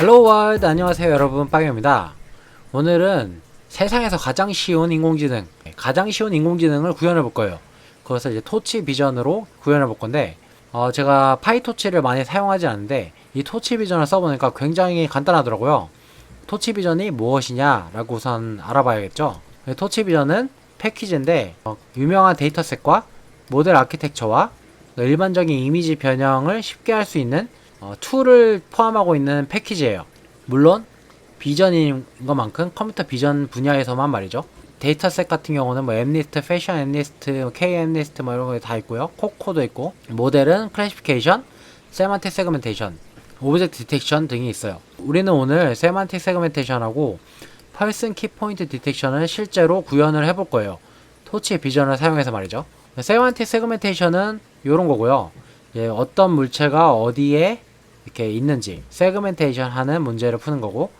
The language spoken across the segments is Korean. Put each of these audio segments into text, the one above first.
헬로 월드, 안녕하세요 여러분, 빵입니다. 오늘은 세상에서 가장 쉬운 인공지능을 구현해 볼 거예요. 그것을 이제 토치 비전으로 구현해 볼 건데, 제가 파이토치를 많이 사용하지 않는데 이 토치 비전을 써보니까 굉장히 간단하더라고요. 토치 비전이 무엇이냐 라고 우선 알아봐야겠죠. 토치 비전은 패키지인데, 유명한 데이터셋과 모델 아키텍처와 일반적인 이미지 변형을 쉽게 할 수 있는 툴을 포함하고 있는 패키지예요. 물론 비전인 것만큼 컴퓨터 비전 분야에서만 말이죠. 데이터셋 같은 경우는 뭐 엠니스트, 패션 엠니스트, K 엠니스트 뭐 이런 거 다 있고요. 코코도 있고, 모델은 클래시피케이션, 세만틱 세그멘테이션, 오브젝트 디텍션 등이 있어요. 우리는 오늘 세만틱 세그멘테이션하고 퍼슨 키포인트 디텍션을 실제로 구현을 해볼 거예요. 토치의 비전을 사용해서 말이죠. 세만틱 세그멘테이션은 이런 거고요. 어떤 물체가 어디에 이렇게 있는지 세그멘테이션 하는 문제를 푸는 거고,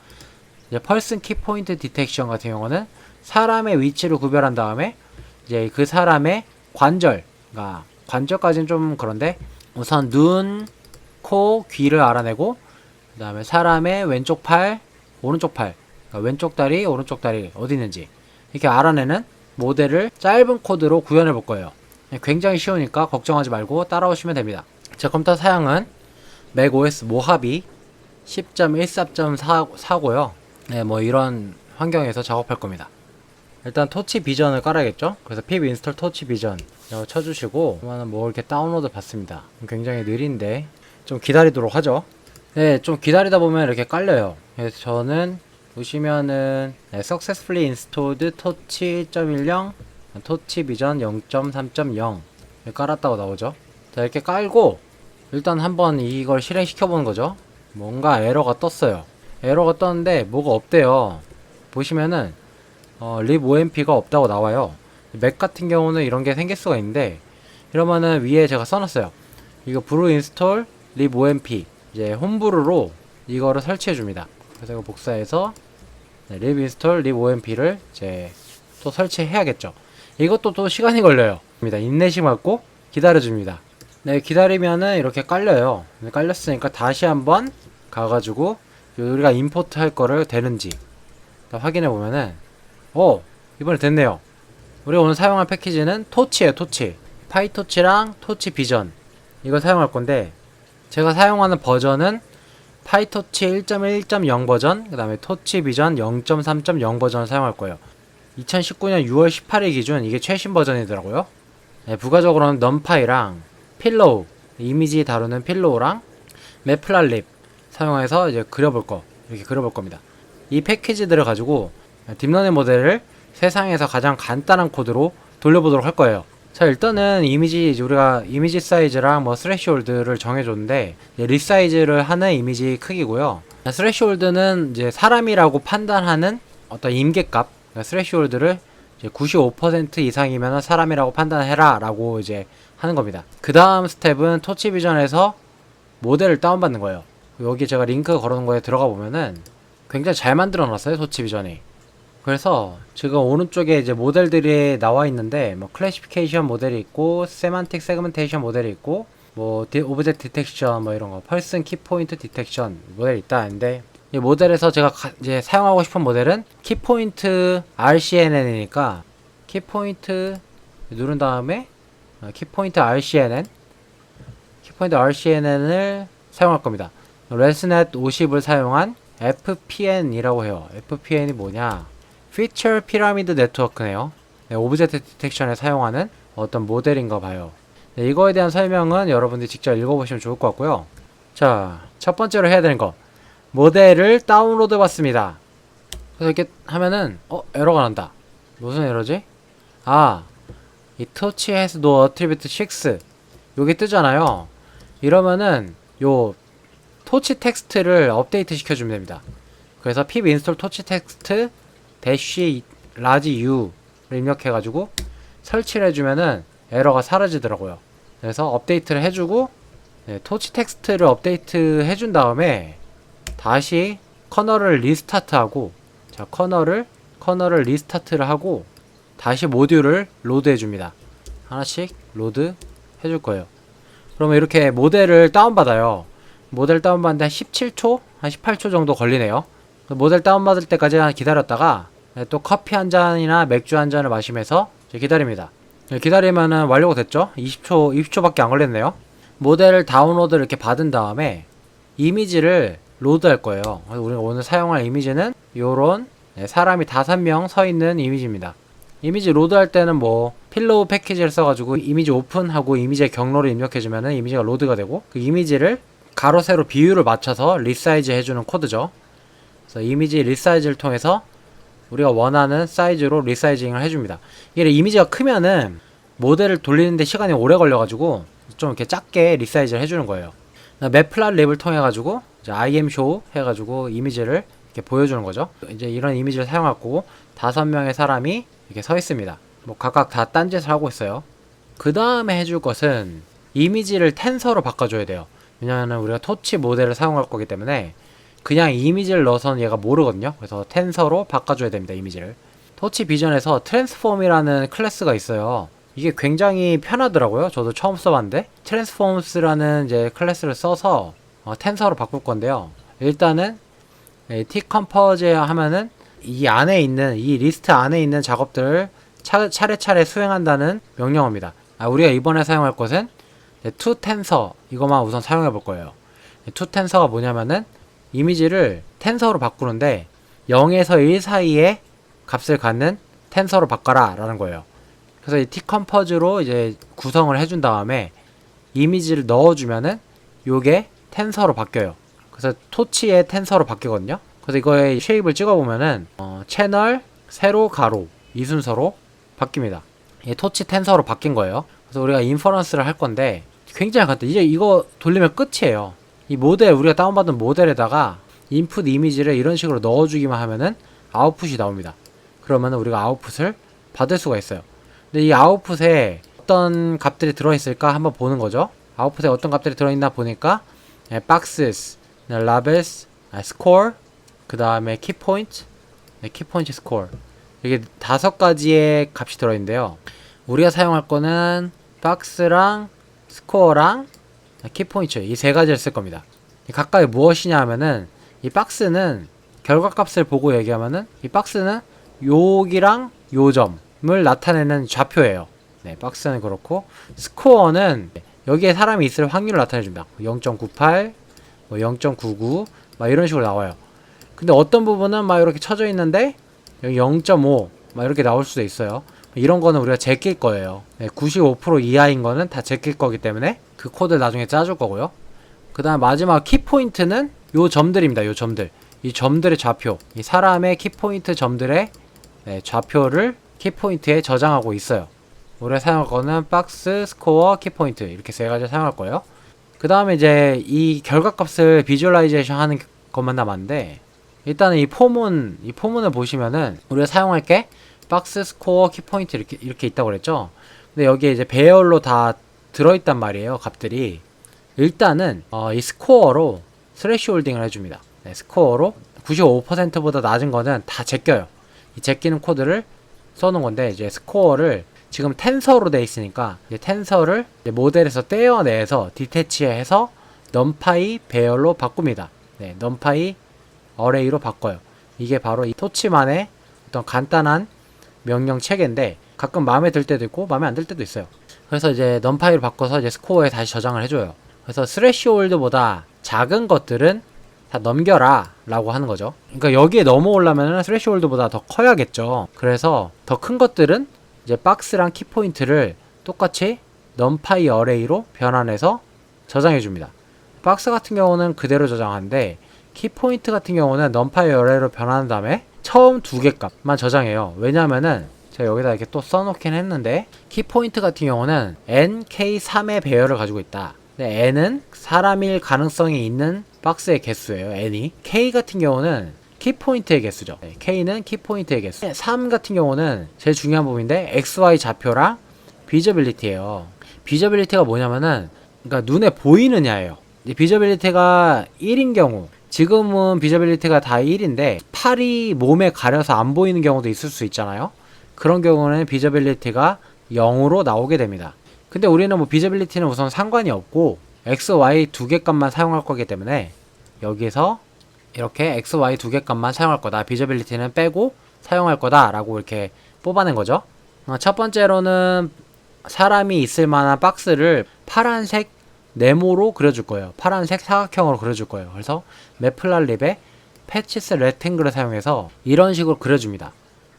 퍼슨 키포인트 디텍션 같은 경우는 사람의 위치를 구별한 다음에 이제 그 사람의 관절까지는 좀 그런데, 우선 눈, 코, 귀를 알아내고, 그 다음에 사람의 왼쪽 팔, 오른쪽 팔, 그러니까 왼쪽 다리, 오른쪽 다리 어디 있는지 이렇게 알아내는 모델을 짧은 코드로 구현해 볼 거예요. 굉장히 쉬우니까 걱정하지 말고 따라오시면 됩니다. 제 컴퓨터 사양은 맥OS 모하비 10.14.4고요. 네, 뭐 이런 환경에서 작업할 겁니다. 일단 토치 비전을 깔아야겠죠? 그래서 pip install 토치 비전 쳐주시고, 그러면 뭐 이렇게 다운로드 받습니다. 굉장히 느린데 좀 기다리도록 하죠. 네, 좀 기다리다 보면 이렇게 깔려요. 그래서 저는 보시면은 successfully installed 토치 1.10 토치 비전 0.3.0 깔았다고 나오죠. 자, 이렇게 깔고 일단 한번 이걸 실행시켜 보는 거죠. 뭔가 에러가 떴어요. 에러가 떴는데 뭐가 없대요. 보시면은 libOMP가 없다고 나와요. 맥 같은 경우는 이런 게 생길 수가 있는데, 이러면은 위에 제가 써놨어요. 이거 brew install libOMP, 이제 홈브루로 이거를 설치해 줍니다. 그래서 이거 복사해서 lib install libomp를 이제 또 설치해야겠죠. 이것도 또 시간이 걸려요. 인내심 갖고 기다려줍니다. 네, 기다리면은 이렇게 깔려요. 깔렸으니까 다시 한번 가가지고 우리가 임포트 할 거를 되는지 확인해 보면은, 이번에 됐네요. 우리가 오늘 사용할 패키지는 토치예요. 토치, 파이토치랑 토치 비전, 이걸 사용할 건데, 제가 사용하는 버전은 파이토치 1.1.0 버전, 그 다음에 토치 비전 0.3.0 버전을 사용할 거예요. 2019년 6월 18일 기준 이게 최신 버전이더라고요. 네, 부가적으로는 넘파이랑 필로우, 이미지 다루는 필로우랑 매플랄립 사용해서 이제 이렇게 그려볼 겁니다. 이 패키지들을 가지고 딥러닝 모델을 세상에서 가장 간단한 코드로 돌려보도록 할 거예요. 자, 일단은 우리가 이미지 사이즈랑 뭐 스레시홀드를 정해줬는데, 리사이즈를 하는 이미지 크기고요. 스레시홀드는 이제 사람이라고 판단하는 어떤 임계값, 스레시홀드를 95% 이상이면 사람이라고 판단해라 라고 이제 하는 겁니다. 그 다음 스텝은 토치 비전에서 모델을 다운받는 거예요. 여기 제가 링크 걸어놓은 거에 들어가 보면은 굉장히 잘 만들어 놨어요, 토치 비전이. 그래서 지금 오른쪽에 이제 모델들이 나와 있는데, 뭐 클래시피케이션 모델이 있고, 세만틱 세그멘테이션 모델이 있고, 뭐 오브젝트 디텍션 뭐 이런 거, 퍼슨 키포인트 디텍션 모델이 있다는데, 이 모델에서 제가 이제 사용하고 싶은 모델은 키포인트 RCNN이니까 키포인트 누른 다음에 키포인트 RCNN을 사용할 겁니다. 레스넷 50을 사용한 FPN이라고 해요. FPN이 뭐냐? Feature Pyramid Network네요. 네, 오브젝트 디텍션에 사용하는 어떤 모델인가 봐요. 네, 이거에 대한 설명은 여러분들이 직접 읽어보시면 좋을 것 같고요. 자, 첫 번째로 해야 되는 거, 모델을 다운로드 받습니다. 그래서 이렇게 하면은 에러가 난다. 무슨 에러지? 이 touch has no attribute 6 여기 뜨잖아요. 이러면은 요 토치 텍스트를 업데이트 시켜주면 됩니다. 그래서 pip install 토치 텍스트 dash large u를 입력해가지고 설치를 해주면은 에러가 사라지더라고요. 그래서 업데이트를 해주고, 토치 텍스트를 업데이트 해준 다음에 다시 커널을 리스타트하고, 자, 커널을 리스타트를 하고 다시 모듈을 로드 해줍니다. 하나씩 로드 해줄 거예요. 그러면 이렇게 모델을 다운받아요. 모델 다운받는데 한 17초? 한 18초 정도 걸리네요. 모델 다운받을 때까지 기다렸다가 또 커피 한 잔이나 맥주 한 잔을 마시면서 기다립니다. 기다리면은 완료가 됐죠? 20초밖에 안 걸렸네요. 모델 다운로드를 이렇게 받은 다음에 이미지를 로드할 거예요. 우리가 오늘 사용할 이미지는 요런 사람이 5명 서 있는 이미지입니다. 이미지 로드할 때는 뭐 필로우 패키지를 써가지고 이미지 오픈하고 이미지의 경로를 입력해주면은 이미지가 로드가 되고, 그 이미지를 가로 세로 비율을 맞춰서 리사이즈 해주는 코드죠. 그래서 이미지 리사이즈를 통해서 우리가 원하는 사이즈로 리사이징을 해줍니다. 이게 이미지가 크면은 모델을 돌리는데 시간이 오래 걸려가지고 좀 이렇게 작게 리사이즈를 해주는 거예요. 맵플랫 랩을 통해 가지고 IMShow 해가지고 이미지를 이렇게 보여주는 거죠. 이제 이런 이미지를 사용할 거고 5명의 사람이 이렇게 서 있습니다. 뭐 각각 다 딴짓을 하고 있어요. 그 다음에 해줄 것은 이미지를 텐서로 바꿔줘야 돼요. 왜냐하면 우리가 토치 모델을 사용할 거기 때문에 그냥 이미지를 넣어서는 얘가 모르거든요. 그래서 텐서로 바꿔줘야 됩니다. 이미지를. 토치 비전에서 트랜스폼이라는 클래스가 있어요. 이게 굉장히 편하더라고요. 저도 처음 써봤는데 트랜스폼스라는 이제 클래스를 써서 텐서로 바꿀 건데요. 일단은 tcomposer 하면은 이 안에 있는 이 리스트 안에 있는 작업들을 차례차례 수행한다는 명령어입니다. 우리가 이번에 사용할 것은 toTensor 이것만 우선 사용해 볼 거예요. toTensor가 뭐냐면은 이미지를 텐서로 바꾸는데 0에서 1 사이에 값을 갖는 텐서로 바꿔라 라는 거예요. 그래서 이 tcompose로 이제 구성을 해준 다음에 이미지를 넣어주면은 요게 텐서로 바뀌어요. 그래서 토치의 텐서로 바뀌거든요. 그래서 이거의 쉐입을 찍어보면은 채널, 세로, 가로 이 순서로 바뀝니다. 이 토치 텐서로 바뀐 거예요. 그래서 우리가 인퍼런스를 할 건데 굉장히 간단해. 이제 이거 돌리면 끝이에요. 이 모델, 우리가 다운받은 모델에다가 인풋 이미지를 이런 식으로 넣어주기만 하면은 아웃풋이 나옵니다. 그러면은 우리가 아웃풋을 받을 수가 있어요. 근데 이 아웃풋에 어떤 값들이 들어있을까 한번 보는 거죠. 아웃풋에 어떤 값들이 들어있나 보니까 boxes, labels, score, 그 다음에 키포인트, 키포인트 스코어, 이게 5가지의 값이 들어있는데요. 우리가 사용할 거는 박스랑 스코어랑 키포인트 이 3가지를 쓸 겁니다. 각각이 무엇이냐 하면은 이 박스는 결과값을 보고 얘기하면은 이 박스는 여기랑 요점을 나타내는 좌표예요. 네, 박스는 그렇고 스코어는 여기에 사람이 있을 확률을 나타내줍니다. 0.98, 뭐 0.99 막 이런 식으로 나와요. 근데 어떤 부분은 막 이렇게 쳐져 있는데 여기 0.5 막 이렇게 나올 수도 있어요. 이런 거는 우리가 제낄 거예요. 네, 95% 이하인 거는 다 제낄 거기 때문에 그 코드를 나중에 짜줄 거고요. 그 다음 마지막 키포인트는 요 점들입니다. 요 점들. 이 점들의 좌표. 이 사람의 키포인트 점들의 좌표를 키포인트에 저장하고 있어요. 우리가 사용할 거는 박스, 스코어, 키포인트 이렇게 3가지 사용할 거예요. 그 다음에 이제 이 결과값을 비주얼라이제이션 하는 것만 남았는데, 일단은 이 포문을 보시면은 우리가 사용할 게 박스, 스코어, 키포인트 이렇게 있다고 그랬죠. 근데 여기에 이제 배열로 다 들어있단 말이에요. 값들이. 일단은 이 스코어로 스레시홀딩을 해줍니다. 네, 스코어로 95%보다 낮은 거는 다 제껴요. 이 제끼는 코드를 써놓은 건데, 이제 스코어를 지금 텐서로 돼 있으니까 이제 텐서를 이제 모델에서 떼어내서 디태치해서 numPy 배열로 바꿉니다. 네, numPy 어레이로 바꿔요. 이게 바로 이 토치만의 어떤 간단한 명령 체계인데 가끔 마음에 들 때도 있고 마음에 안 들 때도 있어요. 그래서 이제 numPy로 바꿔서 이제 스코어에 다시 저장을 해줘요. 그래서 스레시홀드보다 작은 것들은 다 넘겨라 라고 하는 거죠. 그러니까 여기에 넘어오려면 스레시홀드보다 더 커야겠죠. 그래서 더 큰 것들은 이제 박스랑 키포인트를 똑같이 numPy 어레이로 변환해서 저장해 줍니다. 박스 같은 경우는 그대로 저장하는데 키포인트 같은 경우는 numPy 어레이로 변환한 다음에 처음 2개 값만 저장해요. 왜냐면은 제가 여기다 이렇게 또 써놓긴 했는데 키포인트 같은 경우는 nk3의 배열을 가지고 있다. 근데 n은 사람일 가능성이 있는 박스의 개수예요. n이. k 같은 경우는 키포인트의 개수죠. 네, k는 키포인트의 개수. 3 같은 경우는 제일 중요한 부분인데 xy 좌표랑 비저빌리티예요. 비저빌리티가 뭐냐면은 그러니까 눈에 보이느냐예요. 비저빌리티가 1인 경우, 지금은 비저빌리티가 다 1인데 팔이 몸에 가려서 안 보이는 경우도 있을 수 있잖아요. 그런 경우는 비저빌리티가 0으로 나오게 됩니다. 근데 우리는 뭐 비저빌리티는 우선 상관이 없고 x, y 2개 값만 사용할 거기 때문에 여기서 이렇게 x, y 두 개 값만 사용할 거다. 비저빌리티는 빼고 사용할 거다 라고 이렇게 뽑아낸 거죠. 첫 번째로는 사람이 있을 만한 박스를 파란색 네모로 그려줄 거예요. 파란색 사각형으로 그려줄 거예요. 그래서 매플랄립에 패치스 레탱글을 사용해서 이런 식으로 그려줍니다.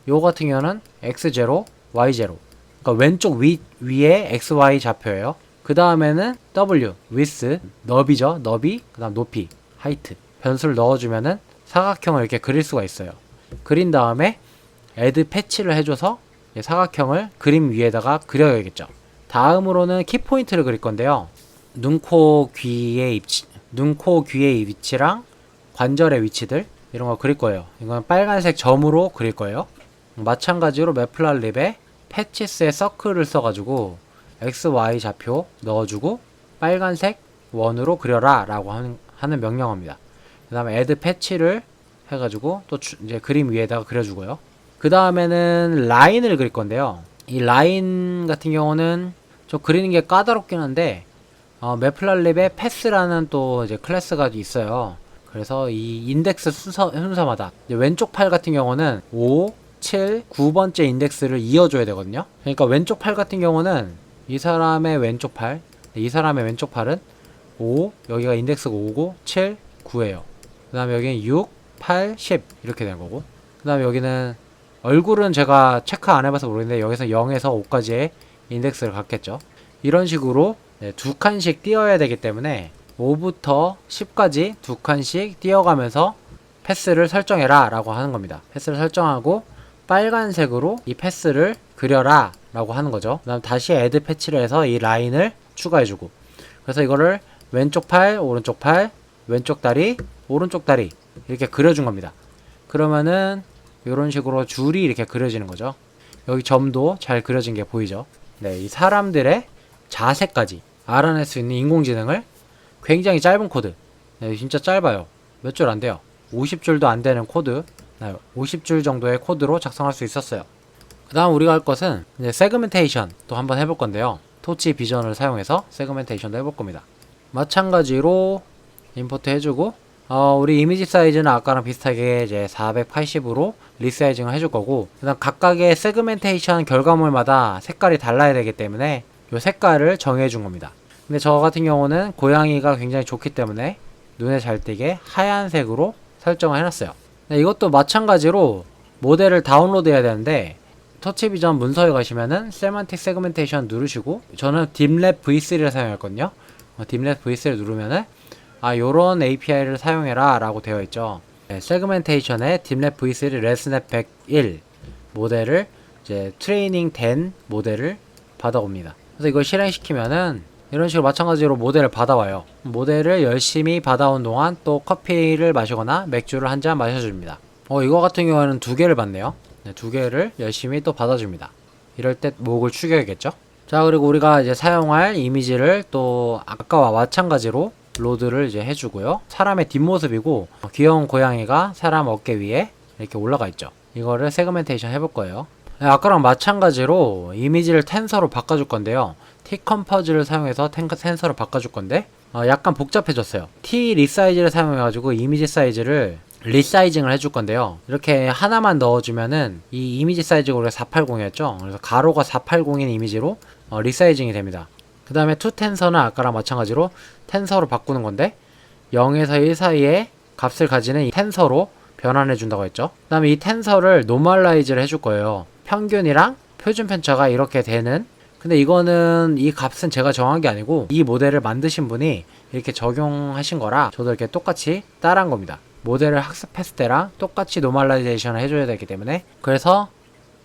요거 같은 경우는 x0, y0. 그러니까 왼쪽 위에 xy 좌표예요. 그 다음에는 w, width, 너비죠. 너비, 그 다음 높이, height. 변수를 넣어주면은 사각형을 이렇게 그릴 수가 있어요. 그린 다음에 add 패치를 해줘서 사각형을 그림 위에다가 그려야겠죠. 다음으로는 키포인트를 그릴 건데요. 눈, 코, 귀의 위치랑 관절의 위치들 이런 거 그릴 거예요. 이건 빨간색 점으로 그릴 거예요. 마찬가지로 매플랄립에 패치스의 서클을 써가지고 x, y 좌표 넣어주고 빨간색 원으로 그려라 라고 하는 명령어입니다. 그 다음에 add 패치를 해가지고 또 이제 그림 위에다가 그려주고요. 그 다음에는 라인을 그릴 건데요. 이 라인 같은 경우는 좀 그리는 게 까다롭긴 한데 매플랄립에 패스라는 또 이제 클래스가 있어요. 그래서 이 인덱스 순서마다 왼쪽 팔 같은 경우는 5, 7, 9번째 인덱스를 이어줘야 되거든요. 그러니까 왼쪽 팔 같은 경우는 이 사람의 왼쪽 팔은 5, 여기가 인덱스가 5고 7, 9예요. 그 다음에 여기는 6, 8, 10 이렇게 되는 거고, 그 다음에 여기는 얼굴은 제가 체크 안 해봐서 모르겠는데 여기서 0에서 5까지의 인덱스를 갖겠죠. 이런 식으로 두 칸씩 띄어야 되기 때문에 5부터 10까지 두 칸씩 띄어가면서 패스를 설정해라 라고 하는 겁니다. 패스를 설정하고 빨간색으로 이 패스를 그려라 라고 하는 거죠. 그 다음 다시 add 패치를 해서 이 라인을 추가해주고, 그래서 이거를 왼쪽 팔, 오른쪽 팔, 왼쪽 다리, 오른쪽 다리 이렇게 그려준 겁니다. 그러면은 이런 식으로 줄이 이렇게 그려지는 거죠. 여기 점도 잘 그려진 게 보이죠. 네, 이 사람들의 자세까지 알아낼 수 있는 인공지능을 굉장히 짧은 코드, 네, 진짜 짧아요. 몇 줄 안 돼요. 50줄도 안 되는 코드, 50줄 정도의 코드로 작성할 수 있었어요. 그 다음 우리가 할 것은 이제 세그멘테이션 또 한번 해볼 건데요. 토치 비전을 사용해서 세그멘테이션도 해볼 겁니다. 마찬가지로 임포트 해주고, 우리 이미지 사이즈는 아까랑 비슷하게 이제 480으로 리사이징을 해줄 거고, 그 다음 각각의 세그멘테이션 결과물마다 색깔이 달라야 되기 때문에 이 색깔을 정해준 겁니다. 근데 저 같은 경우는 고양이가 굉장히 좋기 때문에 눈에 잘 띄게 하얀색으로 설정을 해놨어요. 이것도 마찬가지로 모델을 다운로드 해야 되는데, 터치 비전 문서에 가시면은 세만틱 세그멘테이션 누르시고, 저는 딥랩 V3를 사용했거든요. 딥랩 V3를 누르면은 요런 API를 사용해라 라고 되어 있죠. 네, 세그멘테이션에 딥랩 V3 레스넷 101 모델을 이제 트레이닝 된 모델을 받아옵니다. 그래서 이걸 실행시키면은 이런 식으로 마찬가지로 모델을 받아와요. 모델을 열심히 받아온 동안 또 커피를 마시거나 맥주를 한 잔 마셔줍니다. 이거 같은 경우에는 2개를 받네요. 네, 2개를 열심히 또 받아줍니다. 이럴 때 목을 축여야겠죠. 자, 그리고 우리가 이제 사용할 이미지를 또 아까와 마찬가지로 로드를 이제 해주고요. 사람의 뒷모습이고 귀여운 고양이가 사람 어깨 위에 이렇게 올라가 있죠. 이거를 세그멘테이션 해볼 거예요. 네, 아까랑 마찬가지로 이미지를 텐서로 바꿔줄 건데요. T-컴퍼즈를 사용해서 텐서로 바꿔줄 건데 약간 복잡해졌어요. T-리사이즈를 사용해가지고 이미지 사이즈를 리사이징을 해줄 건데요. 이렇게 하나만 넣어주면은 이 이미지 사이즈가 우리가 480이었죠. 그래서 가로가 480인 이미지로 리사이징이 됩니다. 그 다음에 toTensor는 아까랑 마찬가지로 텐서로 바꾸는 건데 0에서 1 사이에 값을 가지는 이 텐서로 변환해 준다고 했죠. 그 다음에 이 텐서를 노멀라이즈를 해줄 거예요. 평균이랑 표준 편차가 이렇게 되는, 근데 이거는 이 값은 제가 정한 게 아니고 이 모델을 만드신 분이 이렇게 적용하신 거라 저도 이렇게 똑같이 따라한 겁니다. 모델을 학습했을 때랑 똑같이 노멀라이제이션을 해줘야 되기 때문에. 그래서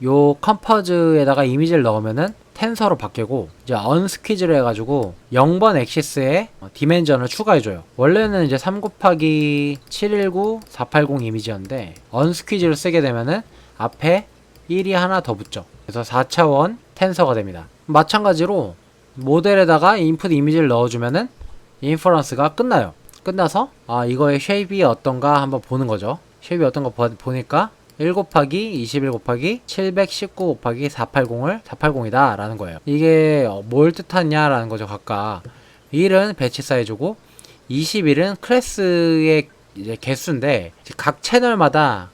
요 컴퍼즈에다가 이미지를 넣으면은 텐서로 바뀌고, 이제 언스퀴즈를 해가지고 0번 엑시스에 디멘전을 추가해줘요. 원래는 이제 3 곱하기 719 480 이미지였는데 언스퀴즈를 쓰게 되면은 앞에 1이 하나 더 붙죠. 그래서 4차원 텐서가 됩니다. 마찬가지로 모델에다가 인풋 이미지를 넣어주면은 인퍼런스가 끝나요. 끝나서 이거의 쉐입이 어떤가 한번 보는 거죠. 쉐입이 어떤가 보니까 1 곱하기 21 곱하기 719 곱하기 480을 480이다 라는 거예요. 이게 뭘 뜻하냐 라는 거죠. 각각 1은 배치 사이즈고 21은 클래스의 이제 개수인데 각 채널마다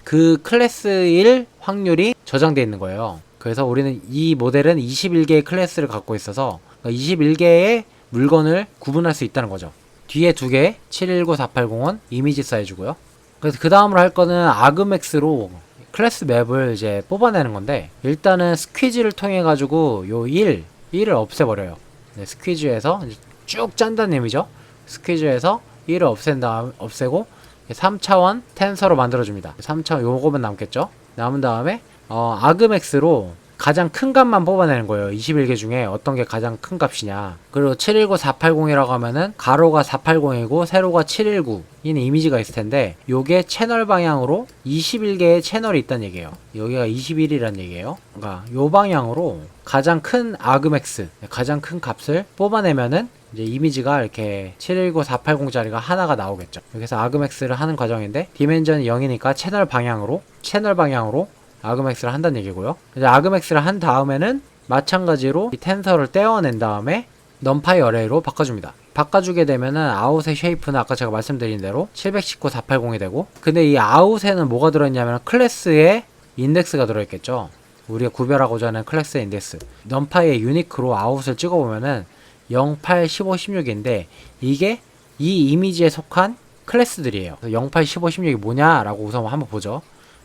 그 클래스 1 확률이 저장되어 있는 거예요. 그래서 우리는 이 모델은 21개의 클래스를 갖고 있어서 21개의 물건을 구분할 수 있다는 거죠. 뒤에 2개 719480은 이미지 사이즈고요. 그래서 그 다음으로 할 거는 아그맥스로 클래스 맵을 이제 뽑아내는 건데, 일단은 스퀴즈를 통해 가지고 요 1을 없애버려요. 네, 스퀴즈에서 쭉 짠다는 의미죠. 스퀴즈에서 1을 없애고 3차원 텐서로 만들어줍니다. 3차원 요거만 남겠죠. 남은 다음에 아그맥스로 가장 큰 값만 뽑아내는 거예요. 21개 중에 어떤 게 가장 큰 값이냐. 그리고 719480이라고 하면은 가로가 480이고 세로가 719인 이미지가 있을 텐데, 요게 채널 방향으로 21개의 채널이 있다는 얘기예요. 여기가 21이란 얘기예요. 그러니까 요 방향으로 가장 큰 아그맥스, 가장 큰 값을 뽑아내면은 이제 이미지가 이렇게 719480짜리가 하나가 나오겠죠. 여기서 아그맥스를 하는 과정인데, 디멘전이 0이니까 채널 방향으로 아그맥스를 한다는 얘기고요. 이제 아그맥스를 한 다음에는 마찬가지로 이 텐서를 떼어낸 다음에 넘파이 어레이로 바꿔줍니다. 바꿔주게 되면은 아웃의 쉐이프는 아까 제가 말씀드린 대로 719480이 되고, 근데 이 아웃에는 뭐가 들어있냐면 클래스의 인덱스가 들어있겠죠. 우리가 구별하고자 하는 클래스의 인덱스. 넘파이의 유니크로 아웃을 찍어보면은 0, 8, 15, 16인데 이게 이 이미지에 속한 클래스들이에요. 0, 8, 15, 16이 뭐냐라고 우선 한번 보죠.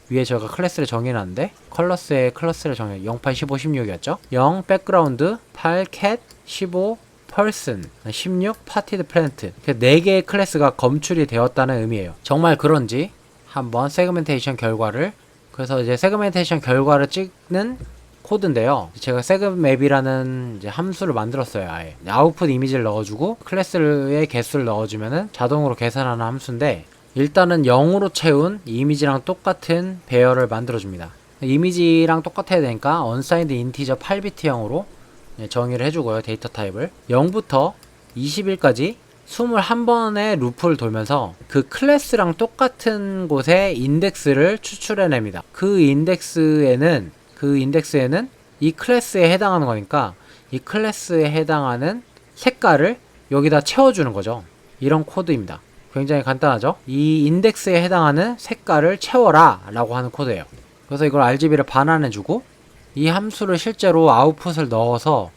위에 저희가 클래스를 정해놨는데, 컬러스의 클래스를 정해 0, 8, 15, 16이었죠. 0 백그라운드, 8 캣, 15 펄슨, 16 파티드 플랜트. 4개의 클래스가 검출이 되었다는 의미예요. 정말 그런지 한번 세그멘테이션 결과를, 그래서 이제 세그멘테이션 결과를 찍는 코드인데요. 제가 세그맵이라는 이제 함수를 만들었어요. 아예 아웃풋 이미지를 넣어주고 클래스의 개수를 넣어주면은 자동으로 계산하는 함수인데, 일단은 0으로 채운 이미지랑 똑같은 배열을 만들어줍니다. 이미지랑 똑같아야 되니까 unsigned integer 8비트형으로 정의를 해주고요. 데이터 타입을 0부터 21까지 21번의 루프를 돌면서 그 클래스랑 똑같은 곳에 인덱스를 추출해냅니다. 그 인덱스에는 이 클래스에 해당하는 거니까 이 클래스에 해당하는 색깔을 여기다 채워주는 거죠. 이런 코드입니다. 굉장히 간단하죠. 이 인덱스에 해당하는 색깔을 채워라 라고 하는 코드예요. 그래서 이걸 RGB를 반환해주고, 이 함수를 실제로 아웃풋을 넣어서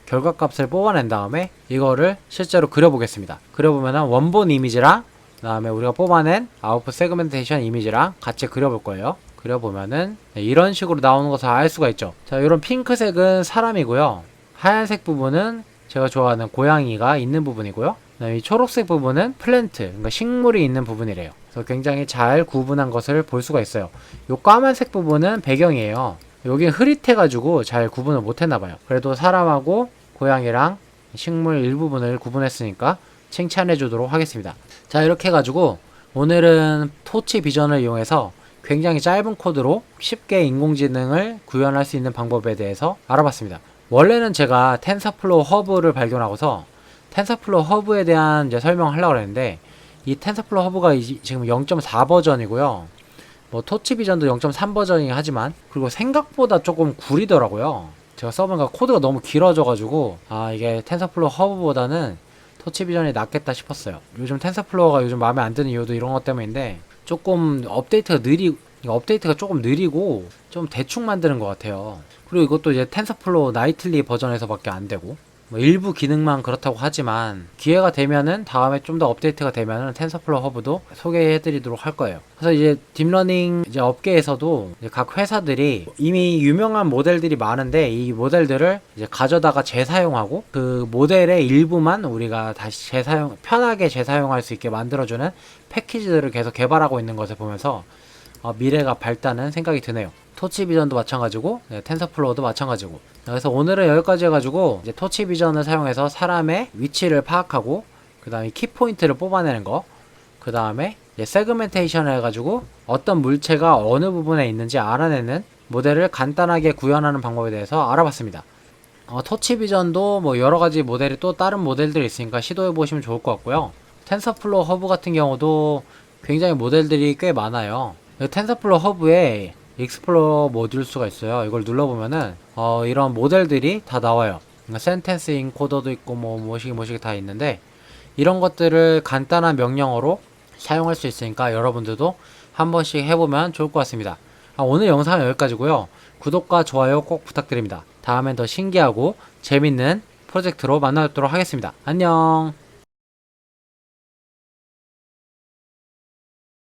결과값을 뽑아낸 다음에 이거를 실제로 그려보겠습니다. 그려보면은 원본 이미지랑 그 다음에 우리가 뽑아낸 아웃풋 세그멘테이션 이미지랑 같이 그려볼 거예요. 그려보면은 이런 식으로 나오는 것을 알 수가 있죠. 자, 이런 핑크색은 사람이고요. 하얀색 부분은 제가 좋아하는 고양이가 있는 부분이고요. 이 초록색 부분은 플랜트, 그러니까 식물이 있는 부분이래요. 그래서 굉장히 잘 구분한 것을 볼 수가 있어요. 요 까만색 부분은 배경이에요. 여기 흐릿해가지고 잘 구분을 못했나봐요. 그래도 사람하고 고양이랑 식물 일부분을 구분했으니까 칭찬해주도록 하겠습니다. 자, 이렇게 해가지고 오늘은 토치 비전을 이용해서 굉장히 짧은 코드로 쉽게 인공지능을 구현할 수 있는 방법에 대해서 알아봤습니다. 원래는 제가 텐서플로우 허브를 발견하고서 텐서플로우 허브에 대한 이제 설명을 하려고 했는데, 이 텐서플로우 허브가 지금 0.4 버전이고요. 뭐 토치 비전도 0.3 버전이긴 하지만, 그리고 생각보다 조금 구리더라고요. 제가 써보니까 코드가 너무 길어져가지고 이게 텐서플로우 허브보다는 토치 비전이 낫겠다 싶었어요. 요즘 텐서플로우가 요즘 마음에 안 드는 이유도 이런 것 때문인데, 조금 업데이트가 조금 느리고 좀 대충 만드는 것 같아요. 그리고 이것도 이제 텐서플로우 나이틀리 버전에서밖에 안 되고, 뭐 일부 기능만 그렇다고 하지만 기회가 되면은 다음에 좀 더 업데이트가 되면은 텐서플로우 허브도 소개해드리도록 할 거예요. 그래서 이제 딥러닝 이제 업계에서도 이제 각 회사들이 이미 유명한 모델들이 많은데, 이 모델들을 이제 가져다가 재사용하고 그 모델의 일부만 우리가 다시 편하게 재사용할 수 있게 만들어주는 패키지들을 계속 개발하고 있는 것을 보면서 미래가 밝다는 생각이 드네요. 토치 비전도 마찬가지고, 텐서플로우도 마찬가지고. 그래서 오늘은 여기까지 해가지고 이제 토치 비전을 사용해서 사람의 위치를 파악하고, 그 다음에 키포인트를 뽑아내는 거, 그 다음에 세그멘테이션을 해가지고 어떤 물체가 어느 부분에 있는지 알아내는 모델을 간단하게 구현하는 방법에 대해서 알아봤습니다. 토치 비전도 뭐 여러가지 모델이 또 다른 모델들이 있으니까 시도해보시면 좋을 것 같고요. 텐서플로우 허브 같은 경우도 굉장히 모델들이 꽤 많아요. 텐서플로우 허브에 익스플로러 모듈수가 있어요. 이걸 눌러보면은 이런 모델들이 다 나와요. 그러니까 센텐스 인코더도 있고 뭐시기 다 있는데, 이런 것들을 간단한 명령어로 사용할 수 있으니까 여러분들도 한 번씩 해보면 좋을 것 같습니다. 오늘 영상은 여기까지고요. 구독과 좋아요 꼭 부탁드립니다. 다음엔 더 신기하고 재밌는 프로젝트로 만나뵙도록 하겠습니다. 안녕.